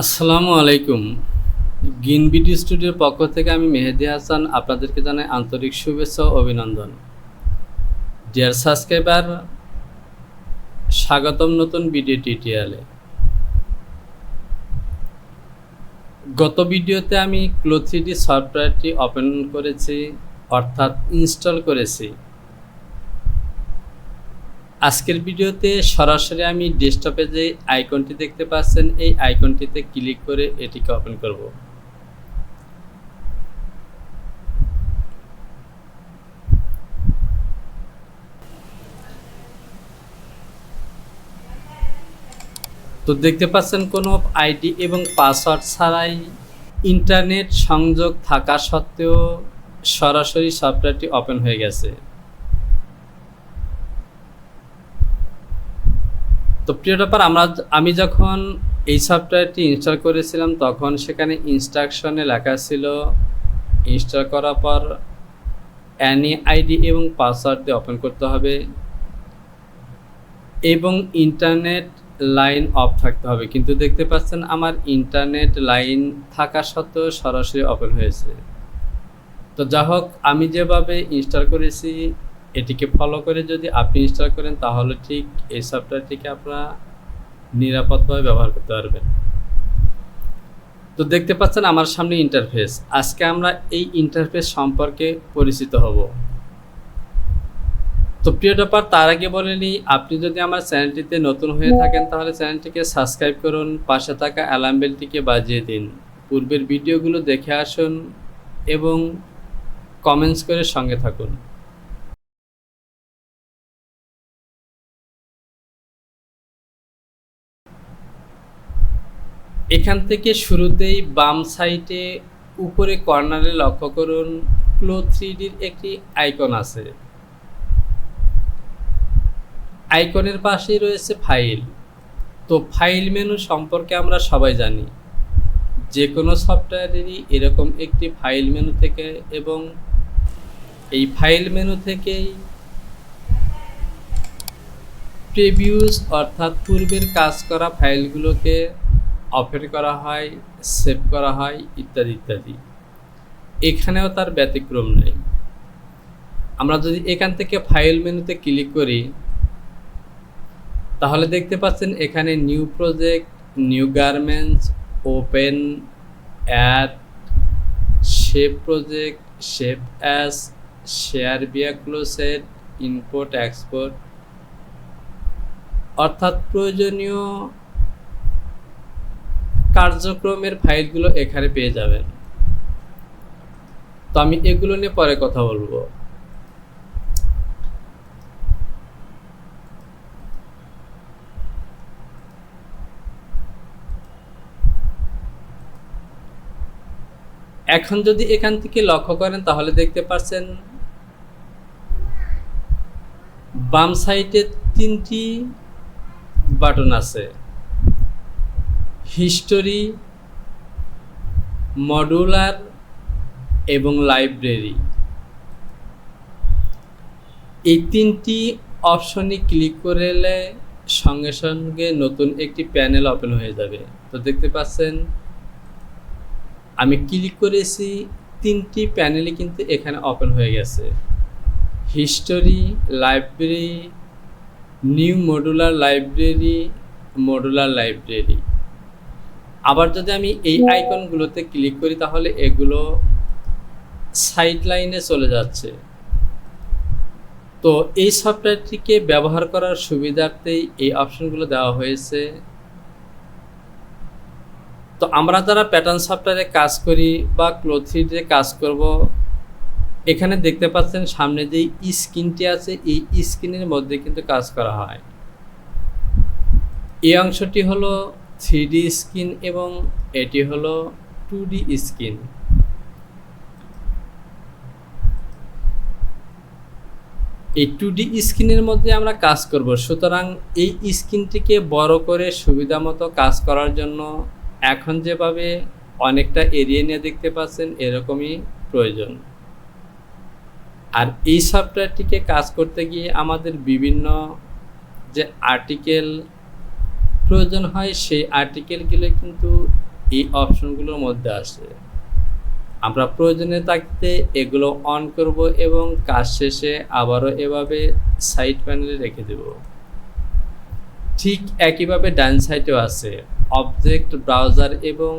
আসসালামু আলাইকুম। Green BD স্টুডিওর পক্ষ থেকে আমি মেহেদী হাসান আপনাদেরকে জানাই আন্তরিক শুভেচ্ছা ও অভিনন্দন। ডিয়ার সাবস্ক্রাইবার, স্বাগতম নতুন ভিডিও টিউটোরিয়ালে। গত ভিডিওতে আমি ক্লো 3D সফটওয়্যারটি ওপেন করেছি, অর্থাৎ ইনস্টল করেছি। আজকের ভিডিওতে সরাসরি আমি ডেস্কটপে যে আইকনটি দেখতে পাচ্ছেন, এই আইকনটিতে ক্লিক করে এটিকে ওপেন করব। তো দেখতে পাচ্ছেন কোনো আইডি এবং পাসওয়ার্ড ছাড়াই ইন্টারনেট সংযোগ থাকা সত্ত্বেও সরাসরি সফটওয়্যারটি ওপেন হয়ে গেছে। তো প্রিয় ব্যাপার, আমি যখন এই সফটওয়্যারটি ইনস্টল করেছিলাম তখন সেখানে ইনস্ট্রাকশনে লেখা ছিল ইনস্টল করার পর অ্যানি আইডি এবং পাসওয়ার্ড দিয়ে ওপেন করতে হবে এবং ইন্টারনেট লাইন অফ থাকতে হবে। কিন্তু দেখতে পাচ্ছেন আমার ইন্টারনেট লাইন থাকা সত্ত্বেও সরাসরি ওপেন হয়েছে। তো যা হোক, আমি যেভাবে ইনস্টল করেছি এটিকে ফলো করে যদি আপনি ইনস্টল করেন তাহলে ঠিক এই সফটওয়্যারটিকে আপনারা নিরাপদভাবে ব্যবহার করতে পারবেন। তো দেখতে পাচ্ছেন আমার সামনে ইন্টারফেস। আজকে আমরা এই ইন্টারফেস সম্পর্কে পরিচিত হব। তো প্রিয় ব্যাপার, তার আগে বলে নিই, আপনি যদি আমার চ্যানেলটিতে নতুন হয়ে থাকেন তাহলে চ্যানেলটিকে সাবস্ক্রাইব করুন, পাশে থাকা অ্যালার্ম বেলটিকে বাজিয়ে দিন, পূর্বের ভিডিওগুলো দেখে আসুন এবং কমেন্টস করে সঙ্গে থাকুন। এখান থেকে শুরুতেই বাম সাইডে উপরে কর্নারে লক্ষ্য করুন, ক্লো 3Dর একটি আইকন আছে। আইকনের পাশেই রয়েছে ফাইল। তো ফাইল মেনু সম্পর্কে আমরা সবাই জানি, যে কোনো সফটওয়্যারেরই এরকম একটি ফাইল মেনু থেকে, এবং এই ফাইল মেনু থেকেই প্রিভিউস অর্থাৎ পূর্বের কাজ করা ফাইলগুলোকে ওপেন করা হয়, সেভ করা হয় ইত্যাদি ইত্যাদি। এখানেও তার ব্যতিক্রম নেই। আমরা যদি এখান থেকে ফাইল মেনুতে ক্লিক করি তাহলে দেখতে পাচ্ছেন এখানে new project, new garments, open, add, save project, save as, share via closet, import export, অর্থাৎ প্রয়োজনীয় কার্যক্রমের ফাইলগুলো এখানে পেয়ে যাবেন। তো আমি এগুলো নিয়ে পরে কথা বলবো। এখন যদি এখান থেকে লক্ষ্য করেন তাহলে দেখতে পাচ্ছেন বাম সাইডে 3টি বাটন আছে, হিস্টোরি, মডুলার এবং লাইব্রেরি। এই 3টি অপশনে ক্লিক করলে সঙ্গে সঙ্গে নতুন একটি প্যানেল ওপেন হয়ে যাবে। তো দেখতে পাচ্ছেন আমি ক্লিক করেছি, 3টি প্যানেলই কিন্তু এখানে ওপেন হয়ে গেছে, history, library, new modular library, modular library. আবার যদি আমি এই আইকনগুলোতে ক্লিক করি তাহলে এগুলো সাইড লাইনে চলে যাচ্ছে। তো এই সফটওয়্যারটিকে ব্যবহার করার সুবিধার্থেই এই অপশনগুলো দেওয়া হয়েছে। তো আমরা যারা প্যাটার্ন সফটওয়্যারে কাজ করি বা ক্লো 3Dতে কাজ করব, এখানে দেখতে পাচ্ছেন সামনে যে স্ক্রিনটি আছে এই স্ক্রিনের মধ্যে কিন্তু কাজ করা হয়। এই অংশটি হলো 3D স্ক্রিন এবং এটি হলো 2D স্ক্রিন। এই 2D স্ক্রিনের মধ্যে আমরা কাজ করব, সুতরাং এই স্ক্রিনটিকে বড় করে সুবিধা মতো কাজ করার জন্য এখন যেভাবে অনেকটা এরিয়া নিয়ে দেখতে পাচ্ছেন এরকমই প্রয়োজন। আর এই সফটওয়্যারটিকে কাজ করতে গিয়ে আমাদের বিভিন্ন যে আর্টিকেল প্রয়োজন হয় সেই আর্টিকেলগুলো কিন্তু এই অপশনগুলোর মধ্যে আসে। আমরা প্রয়োজনে থাকতে এগুলো অন করব এবং কাজ শেষে আবারও এভাবে সাইড প্যানেলে রেখে দেব। ঠিক একইভাবে ডান সাইডেও আছে অবজেক্ট ব্রাউজার এবং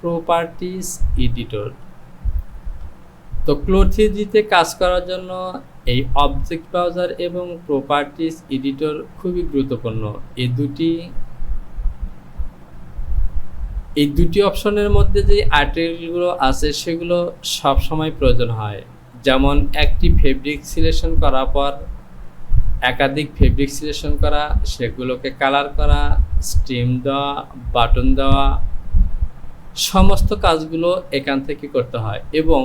প্রপার্টিজ এডিটর। তো ক্লো3ডি কাজ করার জন্য এই অবজেক্ট ব্রাউজার এবং প্রপার্টিজ এডিটর খুবই গুরুত্বপূর্ণ। এই দুটি অপশনের মধ্যে যে আর্টিকেলগুলো আছে সেগুলো সবসময় প্রয়োজন হয়। যেমন একটি ফেব্রিক সিলেকশন করার পর একাধিক ফেব্রিক সিলেকশন করা, সেগুলোকে কালার করা, স্ট্রিম দেওয়া, বাটন দেওয়া, সমস্ত কাজগুলো এখান থেকে করতে হয়। এবং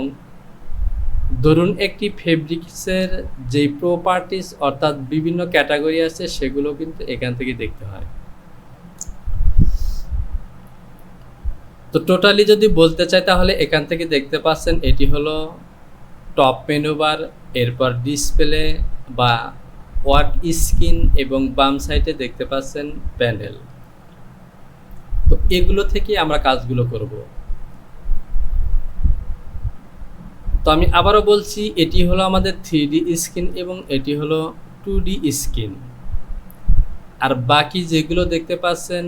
ধরুন একটি ফেব্রিক্সের যেই প্রপার্টিজ অর্থাৎ বিভিন্ন ক্যাটাগরি আছে সেগুলো কিন্তু এখান থেকে দেখতে হয়। তো টোটালি যদি বলতে চাই তাহলে এখান থেকে দেখতে পাচ্ছেন এটি হলো টপ মেনু বার, এরপর ডিসপ্লে বা ওয়ার্ক স্ক্রিন এবং বাম সাইডে দেখতে পাচ্ছেন প্যানেল। তো এগুলো থেকে আমরা কাজগুলো করব। তো আমি আবারও বলছি, এটি হলো আমাদের 3D স্ক্রিন এবং এটি হলো 2D স্ক্রিন। আর বাকি যেগুলো দেখতে পাচ্ছেন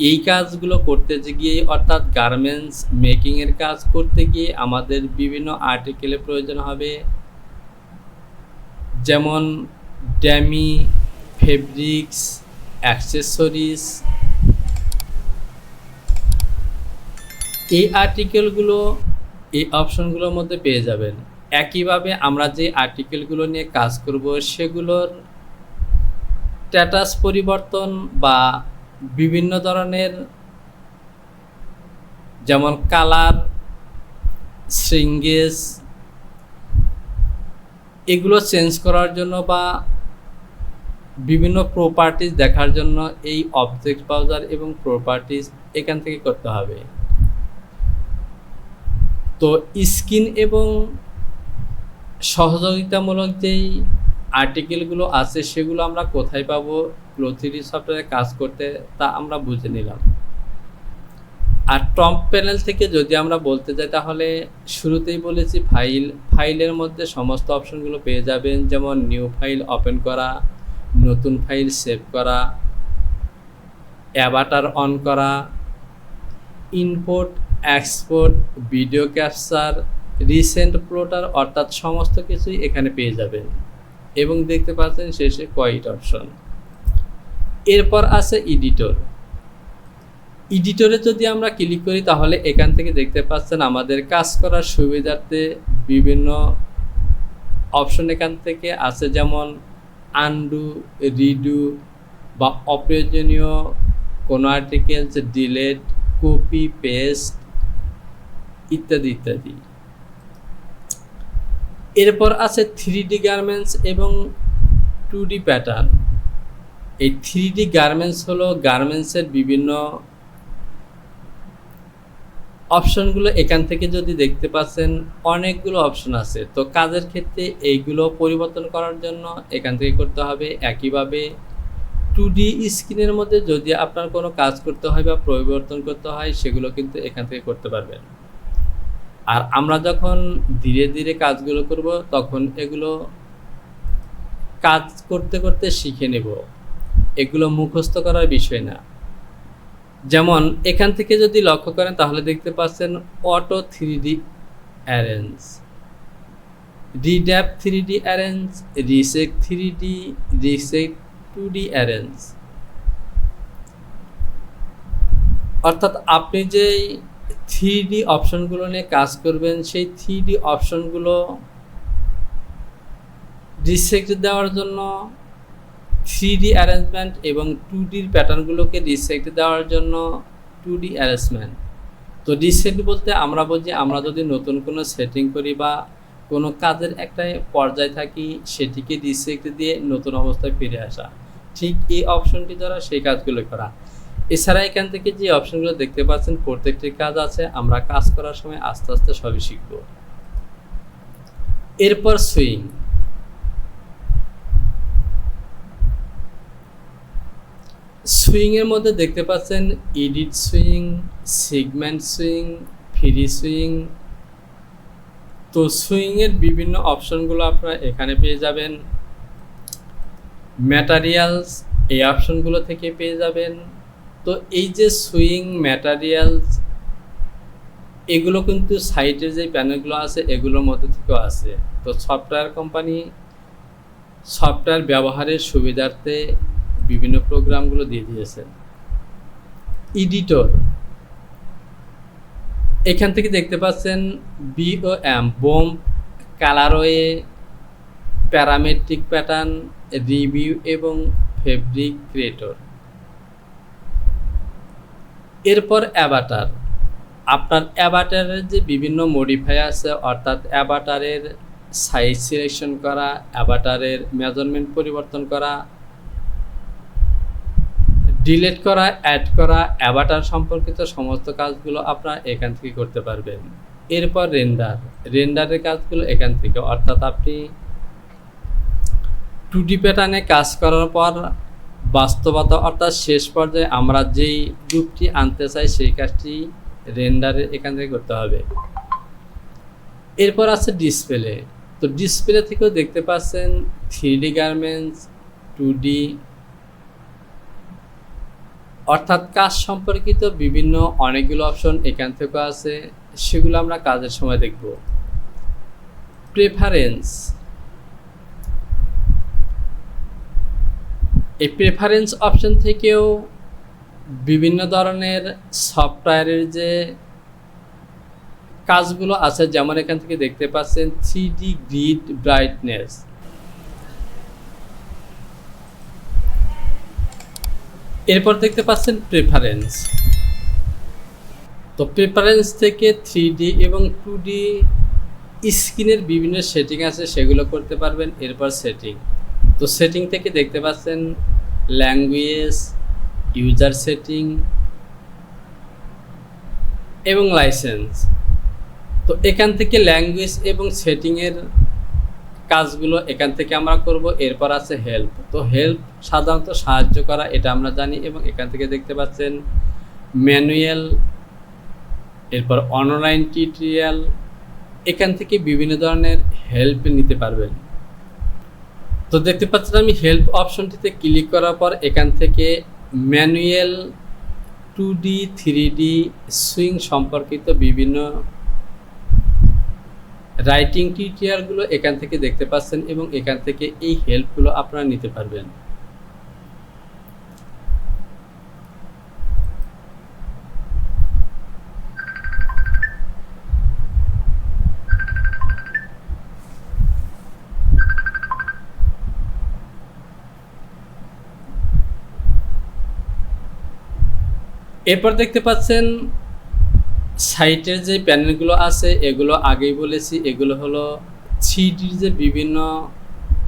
এই কাজগুলো করতে গিয়ে অর্থাৎ গার্মেন্টস মেকিংয়ের কাজ করতে গিয়ে আমাদের বিভিন্ন আর্টিকেলের প্রয়োজন হবে, যেমন ড্যামি, ফেব্রিক্স, অ্যাক্সেসরিজ। এই আর্টিকেলগুলো এই অপশনগুলোর মধ্যে পেয়ে যাবেন। একইভাবে আমরা যে আর্টিকেলগুলো নিয়ে কাজ করব সেগুলোর স্ট্যাটাস পরিবর্তন বা বিভিন্ন ধরনের যেমন কালার, শ্রিঙ্গেজ, এগুলো চেঞ্জ করার জন্য বা বিভিন্ন প্রপার্টিজ দেখার জন্য এই অবজেক্ট ব্রাউজার এবং প্রপার্টিজ এখান থেকে করতে হবে। তো স্ক্রিন এবং সহযোগিতামূলক যেই আর্টিকেলগুলো আছে সেগুলো আমরা কোথায় পাবো ক্লো3ডি সফটওয়্যারে কাজ করতে তা আমরা বুঝে নিলাম। আর টপ প্যানেল থেকে যদি আমরা বলতে যাই তাহলে শুরুতেই বলেছি ফাইলের মধ্যে সমস্ত অপশনগুলো পেয়ে যাবেন, যেমন নিউ ফাইল ওপেন করা, নতুন ফাইল সেভ করা, অ্যাভাটার অন করা, import, export, video capture, recent plotter, অর্থাৎ সমস্ত কিছুই এখানে পেয়ে যাবেন। এবং দেখতে পাচ্ছেন শেষে কোয়াইট অপশন। এরপর আছে এডিটর। এডিটরে যদি আমরা ক্লিক করি তাহলে এখান থেকে দেখতে পাচ্ছেন আমাদের কাজ করার সুবিধার্থে বিভিন্ন অপশন এখান থেকে আছে, যেমন আনডু, রিডু বা অপ্রয়োজনীয় কোনো আর্টিকেলস ডিলেট, কপি পেস্ট ইত্যাদি ইত্যাদি। এরপর আছে 3D গার্মেন্টস এবং 2D প্যাটার্ন। এই 3D গার্মেন্টস হলো গার্মেন্টসের বিভিন্ন অপশনগুলো এখান থেকে যদি দেখতে পাচ্ছেন অনেকগুলো অপশন আছে। তো কাজের ক্ষেত্রে এইগুলো পরিবর্তন করার জন্য এখান থেকে করতে হবে। একইভাবে 2D স্ক্রিনের মধ্যে যদি আপনার কোনো কাজ করতে হয় বা পরিবর্তন করতে হয় সেগুলো কিন্তু এখান থেকে করতে পারবেন। আর আমরা যখন ধীরে ধীরে কাজগুলো করব তখন এগুলো কাজ করতে করতে শিখে নেব, এগুলো মুখস্থ করার বিষয় না। যেমন এখান থেকে যদি লক্ষ্য করেন তাহলে দেখতে পাচ্ছেন অটো 3D অ্যারেঞ্জ, রিড্যাপ 3D arrange, reset 3D, reset 2D arrange. অর্থাৎ আপনি যে 3D অপশনগুলো নিয়ে কাজ করবেন সেই 3D অপশনগুলো রিসেক্ট দেওয়ার জন্য 3D অ্যারেঞ্জমেন্ট এবং 2Dর প্যাটার্নগুলোকে রিসেক্ট দেওয়ার জন্য 2D অ্যারেঞ্জমেন্ট। তো রিসেক্ট বলতে আমরা বলছি আমরা যদি নতুন কোনো সেটিং করি বা কোনো কাজের একটা পর্যায়ে থাকি সেটিকে রিসেক্ট দিয়ে নতুন অবস্থায় ফিরে আসা, ঠিক এই অপশনটি দ্বারা সেই কাজগুলো করা। এছাড়া এখান থেকে যে অপশনগুলো দেখতে পাচ্ছেন প্রত্যেকটি কাজ আছে, আমরা কাজ করার সময় আস্তে আস্তে সবই শিখব। এরপর সুইং। সুইংয়ের মধ্যে দেখতে পাচ্ছেন edit swing, segment swing, free swing. তো সুইংয়ের বিভিন্ন অপশনগুলো আপনারা এখানে পেয়ে যাবেন। ম্যাটেরিয়ালস এই অপশনগুলো থেকে পেয়ে যাবেন। তো এই যে সুইং, ম্যাটেরিয়ালস, এগুলো কিন্তু সাইটের যে প্যানেলগুলো আছে এগুলোর মধ্যে থেকেও আছে। তো সফটওয়্যার কোম্পানি সফটওয়্যার ব্যবহারের সুবিধার্থে বিভিন্ন প্রোগ্রামগুলো দিয়ে দিয়েছেন। এডিটর, এখান থেকে দেখতে পাচ্ছেন BOM, বোম্ব, কালারওয়ে, প্যারামেট্রিক প্যাটার্ন, রিভিউ এবং ফেব্রিক ক্রিয়েটর। এরপর অ্যাভাটার, আপনার অ্যাভাটারের যে বিভিন্ন মডিফাই আছে, অর্থাৎ অ্যাভাটারের সাইজ সিলেকশন করা, অ্যাভাটারের মেজারমেন্ট পরিবর্তন করা, ডিলিট করা, অ্যাড করা, অ্যাভাটার সম্পর্কিত সমস্ত কাজগুলো আপনারা এখান থেকে করতে পারবেন। এরপর রেন্ডারের কাজগুলো এখান থেকে, অর্থাৎ আপনি 2D প্যাটার্নে কাজ করার পর বাস্তবতা অর্থাৎ শেষ পর্যায়ে আমরা যেই রূপটি আনতে চাই সেই কাজটি রেন্ডারে এখান থেকে করতে হবে। এরপর আছে ডিসপ্লে। তো ডিসপ্লে থেকেও দেখতে পাচ্ছেন 3D গার্মেন্টস, 2D, অর্থাৎ কাজ সম্পর্কিত বিভিন্ন অনেকগুলো অপশন এখান থেকে আছে, সেগুলো আমরা কাজের সময় দেখব। প্রেফারেন্স, এই প্রেফারেন্স অপশন থেকেও বিভিন্ন ধরনের সফটওয়্যারের যে কাজগুলো আছে, যেমন এখান থেকে দেখতে পাচ্ছেন 3D গ্রিড ব্রাইটনেস। এরপর দেখতে পাচ্ছেন প্রেফারেন্স। তো প্রেফারেন্স থেকে 3D এবং 2D স্ক্রিনের বিভিন্ন সেটিং আছে, সেগুলো করতে পারবেন। এরপর সেটিং, তো সেটিং থেকে দেখতে পাচ্ছেন ল্যাঙ্গুয়েজ, ইউজার সেটিং এবং লাইসেন্স। তো এখান থেকে ল্যাঙ্গুয়েজ এবং সেটিংয়ের কাজগুলো এখান থেকে আমরা করব। এরপর আছে হেল্প। তো হেল্প সাধারণত সাহায্য করা, এটা আমরা জানি, এবং এখান থেকে দেখতে পাচ্ছেন ম্যানুয়াল, এরপর অনলাইন টিউটোরিয়াল। এখান থেকে বিভিন্ন ধরনের হেল্প নিতে পারবেন। তো দেখতে পাচ্ছেন আমি হেল্প অপশনটিতে ক্লিক করার পর এখান থেকে ম্যানুয়াল, 2D, 3D সুইং সম্পর্কিত বিভিন্ন রাইটিং টিউটোরিয়ালগুলো এখান থেকে দেখতে পাচ্ছেন, এবং এখান থেকে এই হেল্পগুলো আপনারা নিতে পারবেন। এরপর দেখতে পাচ্ছেন সাইটের যে প্যানেলগুলো আছে, এগুলো আগেই বলেছি, এগুলো হলো 3Dর যে বিভিন্ন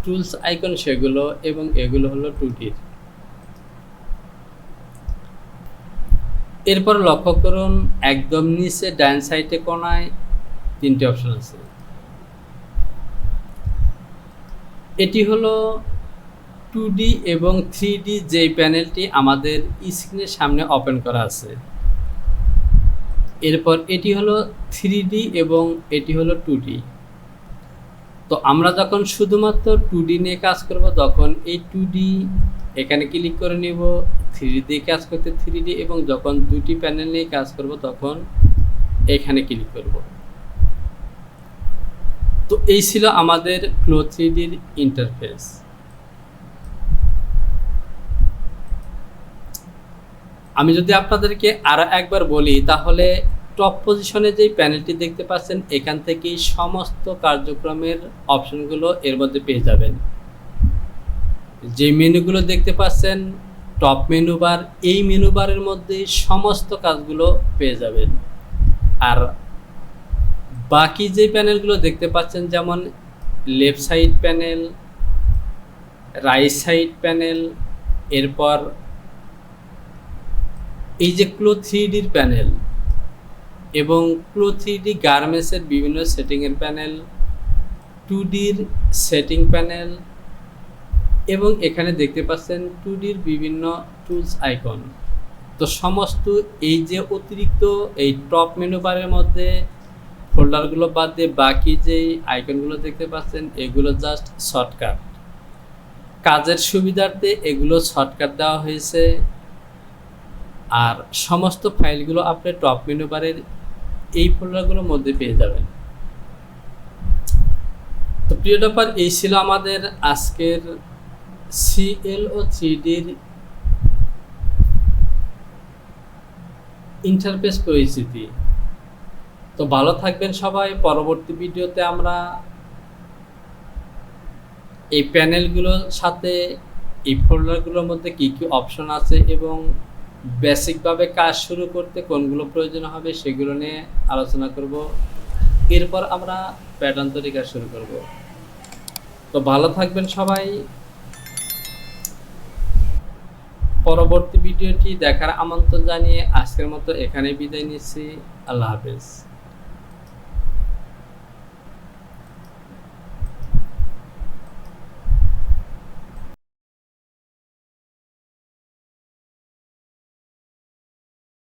টুলস আইকন সেগুলো, এবং এগুলো হলো 2Dর। এরপর লক্ষ্য করুন একদম নিচে ডান সাইডে কোণায় 3টে অপশন আছে। এটি হলো 2D এবং 3D যে প্যানেলটি আমাদের স্ক্রিনের সামনে ওপেন করা আছে। এরপর এটি হলো 3D এবং এটি হলো 2D। তো আমরা যখন শুধুমাত্র 2D নিয়ে কাজ করব তখন এই 2D এখানে ক্লিক করে নেব, 3D দিয়ে কাজ করতে 3D, এবং যখন দুটি প্যানেল নিয়ে কাজ করব তখন এখানে ক্লিক করব। তো এই ছিল আমাদের ফ্লো 3Dর ইন্টারফেস। আমি যদি আপনাদেরকে আরো একবার বলি, তাহলে টপ পজিশনে যে প্যানেলটি দেখতে পাচ্ছেন এখান থেকেই সমস্ত কার্যক্রমের অপশনগুলো এর মধ্যে পেয়ে যাবেন। যে মেনুগুলো দেখতে পাচ্ছেন টপ মেনু বার, এই মেনু বারের মধ্যে সমস্ত কাজগুলো পেয়ে যাবেন। আর বাকি যে প্যানেলগুলো দেখতে পাচ্ছেন, যেমন left side panel, right side panel, এরপর এই যে ক্লো 3Dর প্যানেল এবং ক্লো 3D গার্মেন্টসের বিভিন্ন সেটিংয়ের প্যানেল, 2Dর সেটিং প্যানেল, এবং এখানে দেখতে পাচ্ছেন 2Dর বিভিন্ন টুলস আইকন। তো সমস্ত এই যে অতিরিক্ত এই টপ মেনু বারের মধ্যে ফোল্ডারগুলো বাদ দিয়ে বাকি যেই আইকনগুলো দেখতে পাচ্ছেন এগুলো জাস্ট শর্টকাট। কাজের সুবিধার্থে এগুলো শর্টকাট দেওয়া হয়েছে। আর সমস্ত ফাইলগুলো আপনি টপ মেনু বারের এই ফোল্ডারগুলোর মধ্যে পেয়ে যাবেন। তো প্রিয় ডপার, এই ছিল আমাদের আজকের CLO3Dর ইন্টারফেস পরিচিতি। তো ভালো থাকবেন সবাই। পরবর্তী ভিডিওতে আমরা এই প্যানেলগুলোর সাথে এই ফোল্ডারগুলোর মধ্যে কী কী অপশন আছে এবং বেসিকভাবে কাজ শুরু করতে কোনগুলো প্রয়োজন হবে সেগুলো নিয়ে আলোচনা করব। এরপর আমরা প্যাটার্ন তৈরি কাজ শুরু করব। তো ভালো থাকবেন সবাই। পরবর্তী ভিডিওটি দেখার আমন্ত্রণ জানিয়ে আজকের মতো এখানে বিদায় নিচ্ছি। আল্লাহ হাফেজ।